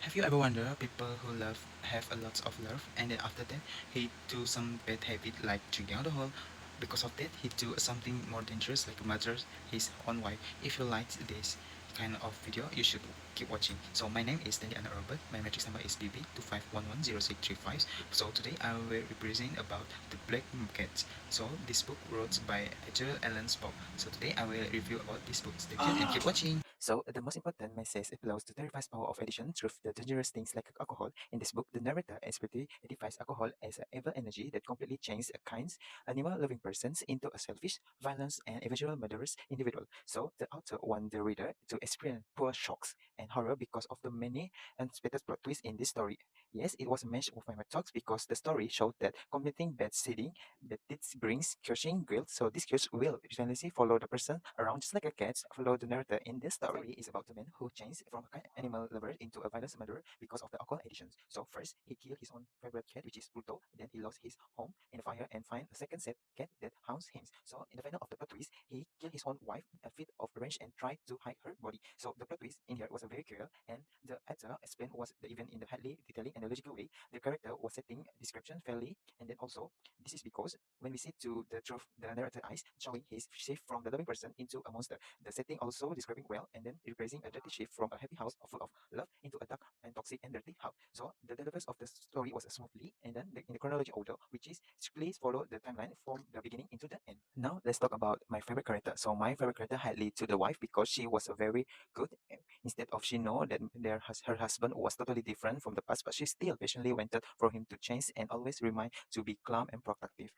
Have you ever wondered people who love have a lot of love and then after that he do some bad habit like drinking alcohol? Because of that he do something more dangerous like murder his own wife. If you like this kind of video you should keep watching. So my name is Dandy Anna Robert. My matrix number is BB25110635. So today I will represent about the Black Market. So this book wrote by Edgar Allan Poe. So today I will review about this book. Stay tuned and keep watching. So, the most important message applies to the revised power of addiction through the dangerous things like alcohol. In this book, the narrator expertly identifies alcohol as an evil energy that completely changes a kind, animal-loving person into a selfish, violent, and eventually murderous individual. So, the author wants the reader to experience poor shocks and horror because of the many unexpected plot twists in this story. Yes, it was a match of my thoughts because the story showed that committing bad seeding that this brings crushing guilt. So this curse will relentlessly follow the person around just like a cat follow the narrator in this story is about the man who changed from a kind animal lover into a violent murderer because of the alcohol addiction. So first he killed his own favorite cat, which is Pluto. Then he lost his home in a fire and find a second set cat that haunts him. So in the final of the plot twist, he killed his own wife a fit of revenge and tried to hide her body. So the plot twist in here was a very cruel and the actor explained was the event in the highly detailing and logical way. The character was setting description fairly and then also this is because when we see to the truth, the narrator eyes showing his shift from the loving person into a monster. The setting also describing well and then replacing a dirty shift from a happy house full of love into a dark and toxic and dirty house. So the delivery of the story was smoothly and then in the chronology order, which is strictly follow the timeline from the beginning into the end. Now let's talk about my favorite character. So my favorite character had lead to the wife because she was a very good. Instead of she know that her husband was totally different from the past, but she still patiently waited for him to change and always remind to be calm and productive.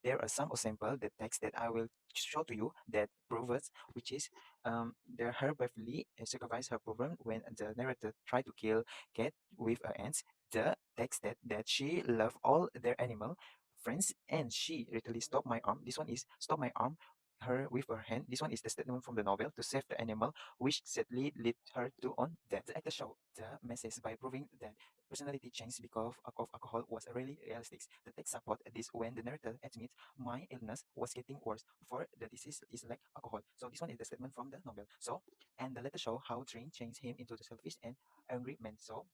There are some example the text that I will show to you that proves which is her briefly sacrifice her problem when the narrator tried to kill cat with her ants. The text that she love all their animal friends and she literally stop my arm. This one is stop my arm her with her hand. This one is the statement from the novel to save the animal, which sadly led her to on death. The actor showed the message by proving that personality change because of alcohol was really realistic. The text support this when the narrator admits my illness was getting worse for the disease is like alcohol. So this one is the statement from the novel. So and the letter show how drink changed him into the selfish and angry man. So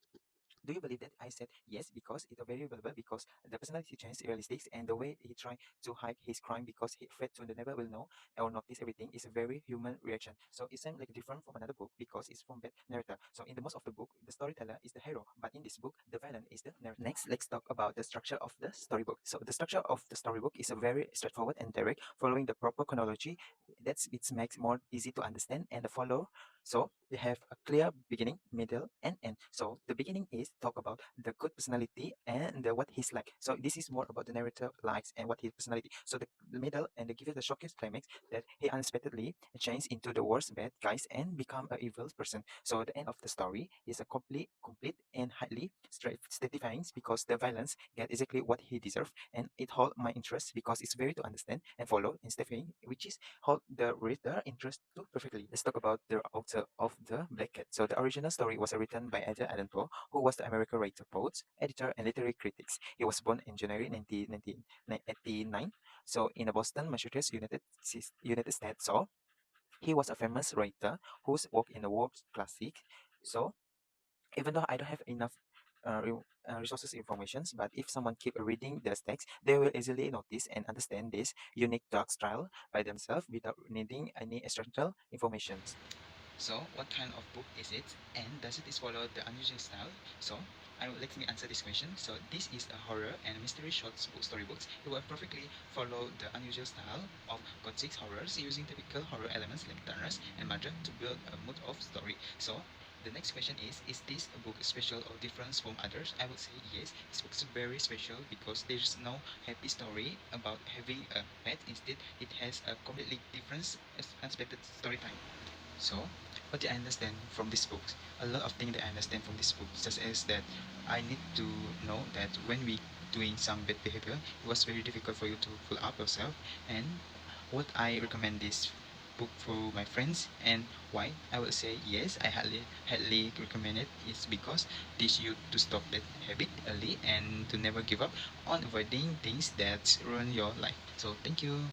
do you believe that I said yes because it's a very valuable because the personality change is realistic and the way he tried to hide his crime because he afraid to the neighbor will know or notice everything is a very human reaction. So it seems like different from another book because it's from that narrator. So in the most of the book, the storyteller is the hero, but in this book, the villain is the narrator. Next, let's talk about the structure of the storybook. So the structure of the storybook is a very straightforward and direct, following the proper chronology. That's it makes more easy to understand and the follow so we have a clear beginning, middle, and end. So the beginning is talk about the good personality and what he's like. So this is more about the narrator likes and what his personality. So the middle and the give it the showcase climax that he unexpectedly changed into the worst bad guys and become a evil person. So the end of the story is a complete and highly satisfying because the violence get exactly what he deserves and it hold my interest because it's very to understand and follow and satisfying, which is hold the reader interest to perfectly. Let's talk about the author of the Black Cat. So the original story was written by Edgar Allan Poe, who was the American writer, poet, editor, and literary critic. He was born in January 1989, so in Boston, Massachusetts, United States. So he was a famous writer whose work in the world classic. So even though I don't have enough resources informations, but if someone keep reading the text, they will easily notice and understand this unique dark style by themselves without needing any external information. So, what kind of book is it, and does it follow the unusual style? So, let me answer this question. So, this is a horror and mystery short storybooks. It will perfectly follow the unusual style of gothic horrors using typical horror elements like darkness and magic to build a mood of story. So, the next question is this a book special or different from others? I would say yes. This book is very special because there's no happy story about having a pet. Instead, it has a completely different, unexpected story time. So, what did I understand from this book? A lot of things that I understand from this book, such as that I need to know that when we doing some bad behavior, it was very difficult for you to pull up yourself. And what I recommend this book for my friends and why I would say yes, I highly recommend it is because teach you to stop that habit early and to never give up on avoiding things that ruin your life. So thank you.